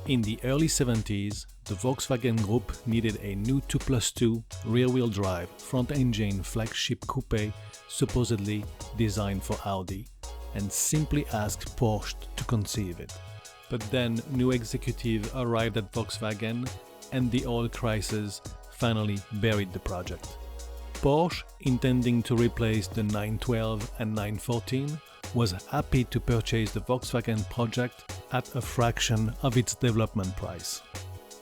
In the early 70s, the Volkswagen Group needed a new 2+2 rear-wheel drive front-engine flagship coupe supposedly designed for Audi, and simply asked Porsche to conceive it. But then new executives arrived at Volkswagen and the oil crisis finally buried the project. Porsche, intending to replace the 912 and 914, was happy to purchase the Volkswagen project at a fraction of its development price.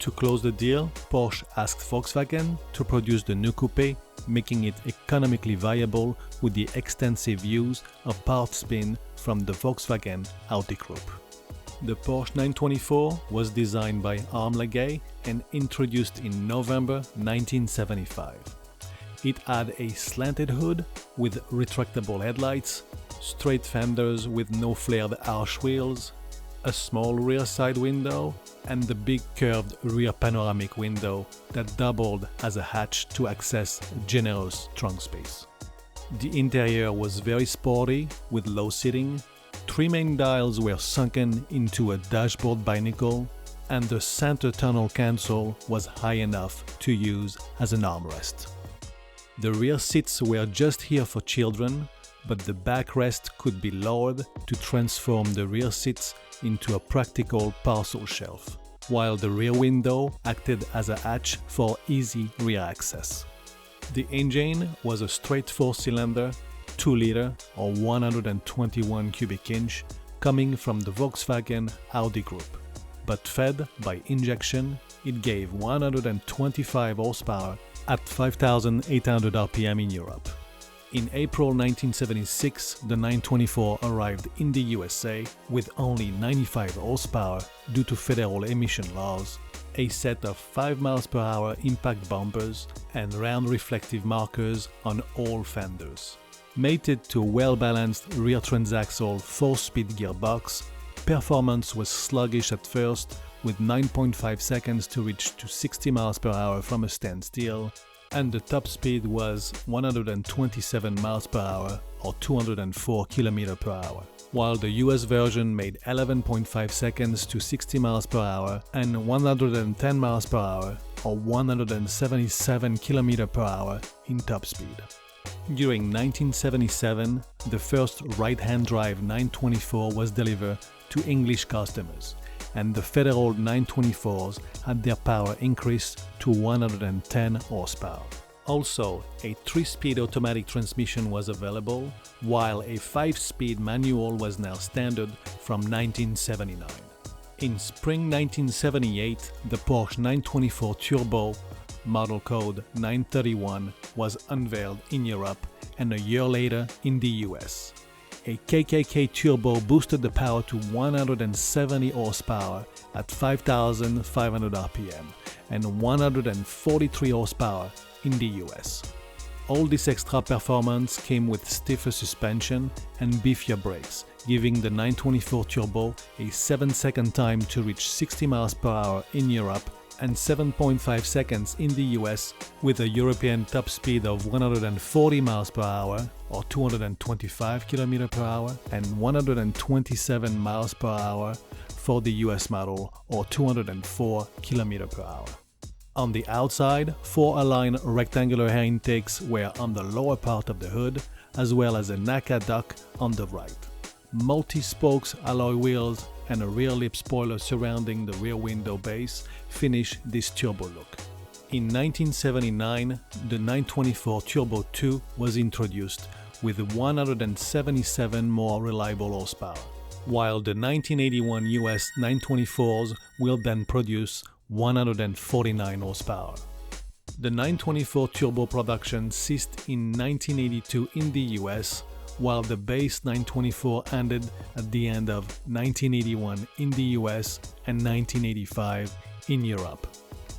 To close the deal, Porsche asked Volkswagen to produce the new coupe, making it economically viable with the extensive use of part spin from the Volkswagen Audi Group. The Porsche 924 was designed by Homologation and introduced in November 1975. It had a slanted hood with retractable headlights, straight fenders with no flared arch wheels, a small rear side window, and the big curved rear panoramic window that doubled as a hatch to access generous trunk space. The interior was very sporty with low seating, 3 main dials were sunken into a dashboard binnacle, and the center tunnel console was high enough to use as an armrest. The rear seats were just here for children, but the backrest could be lowered to transform the rear seats into a practical parcel shelf, while the rear window acted as a hatch for easy rear access. The engine was a straight 4-cylinder, 2-liter or 121 cubic inch coming from the Volkswagen Audi Group, but fed by injection, it gave 125 horsepower at 5,800 RPM in Europe. In April 1976, the 924 arrived in the USA with only 95 horsepower due to federal emission laws, a set of 5 miles per hour impact bumpers, and round reflective markers on all fenders. Mated to a well-balanced rear transaxle 4-speed gearbox, performance was sluggish at first, with 9.5 seconds to reach to 60 miles per hour from a standstill, and the top speed was 127 miles per hour or 204 km per hour, while the US version made 11.5 seconds to 60 miles per hour and 110 miles per hour or 177 km per hour in top speed. During 1977, the first right-hand drive 924 was delivered to English customers, and the federal 924s had their power increased to 110 horsepower. Also, a 3-speed automatic transmission was available, while a 5-speed manual was now standard from 1979. In spring 1978, the Porsche 924 Turbo, model code 931, was unveiled in Europe and a year later in the US. A KKK Turbo boosted the power to 170 horsepower at 5,500 RPM and 143 horsepower in the US. All this extra performance came with stiffer suspension and beefier brakes, giving the 924 Turbo a 7-second time to reach 60 miles per hour in Europe and 7.5 seconds in the US, with a European top speed of 140 miles per hour or 225 km per hour and 127 miles per hour for the US model or 204 km per hour. On the outside, 4 aligned rectangular air intakes were on the lower part of the hood, as well as a NACA duct on the right. Multi-spokes alloy wheels and a rear lip spoiler surrounding the rear window base finish this turbo look. In 1979, the 924 Turbo 2 was introduced with 177 more reliable horsepower, while the 1981 US 924s will then produce 149 horsepower. The 924 Turbo production ceased in 1982 in the US, while the base 924 ended at the end of 1981 in the US and 1985 in Europe.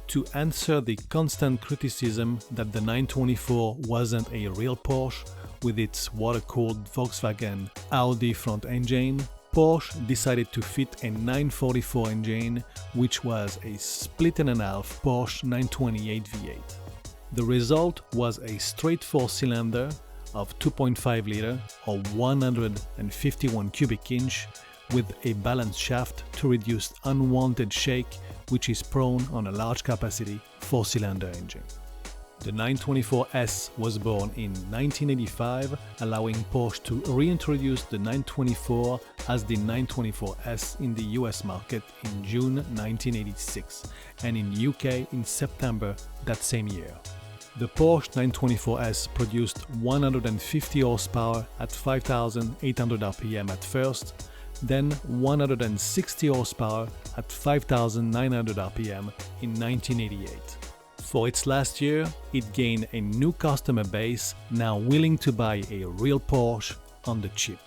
To answer the constant criticism that the 924 wasn't a real Porsche with its water-cooled Volkswagen Audi front engine, Porsche decided to fit a 944 engine, which was a split-in-half Porsche 928 V8. The result was a straight 4-cylinder of 2.5 liter or 151 cubic inch with a balanced shaft to reduce unwanted shake, which is prone on a large capacity 4-cylinder engine. The 924S was born in 1985, allowing Porsche to reintroduce the 924 as the 924S in the US market in June 1986 and in UK in September that same year. The Porsche 924S produced 150 horsepower at 5,800 RPM at first, then 160 horsepower at 5,900 RPM in 1988. For its last year, it gained a new customer base now willing to buy a real Porsche on the cheap.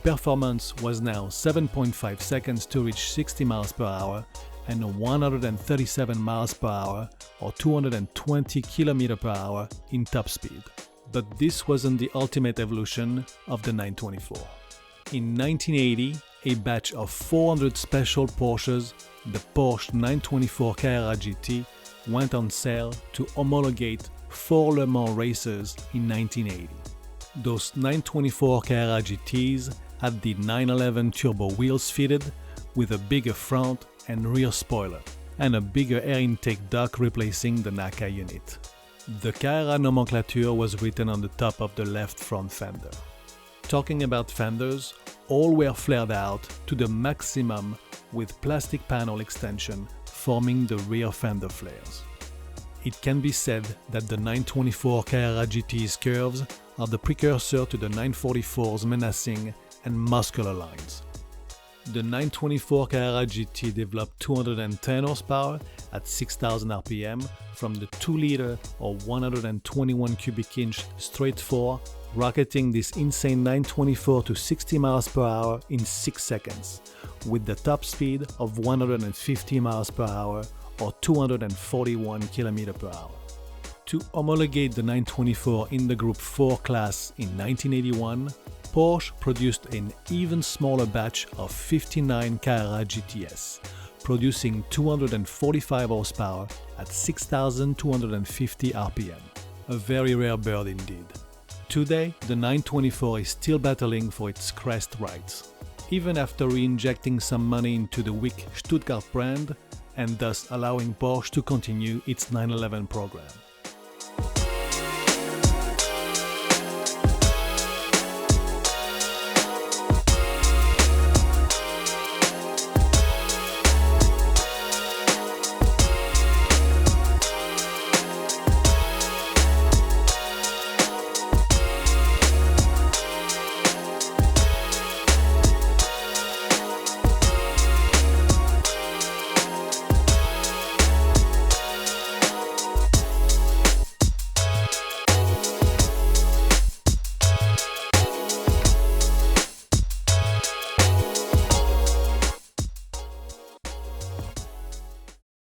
Performance was now 7.5 seconds to reach 60 miles per hour and 137 miles per hour or 220 km per hour in top speed. But this wasn't the ultimate evolution of the 924. In 1980, a batch of 400 special Porsches, the Porsche 924 Carrera GT, went on sale to homologate 4 Le Mans races in 1980. Those 924 Carrera GTs had the 911 turbo wheels fitted with a bigger front and rear spoiler, and a bigger air intake duct replacing the NACA unit. The Carrera nomenclature was written on the top of the left front fender. Talking about fenders, all were flared out to the maximum with plastic panel extension forming the rear fender flares. It can be said that the 924 Carrera GT's curves are the precursor to the 944's menacing and muscular lines. The 924 Carrera GT developed 210 horsepower at 6,000 RPM from the 2-liter or 121 cubic inch straight 4, rocketing this insane 924 to 60 miles per hour in 6 seconds, with the top speed of 150 miles per hour or 241 km per hour. To homologate the 924 in the Group 4 class in 1981, Porsche produced an even smaller batch of 59 Carrera GTS, producing 245 horsepower at 6,250 RPM. A very rare bird indeed. Today, the 924 is still battling for its crest rights, even after re-injecting some money into the weak Stuttgart brand and thus allowing Porsche to continue its 911 program.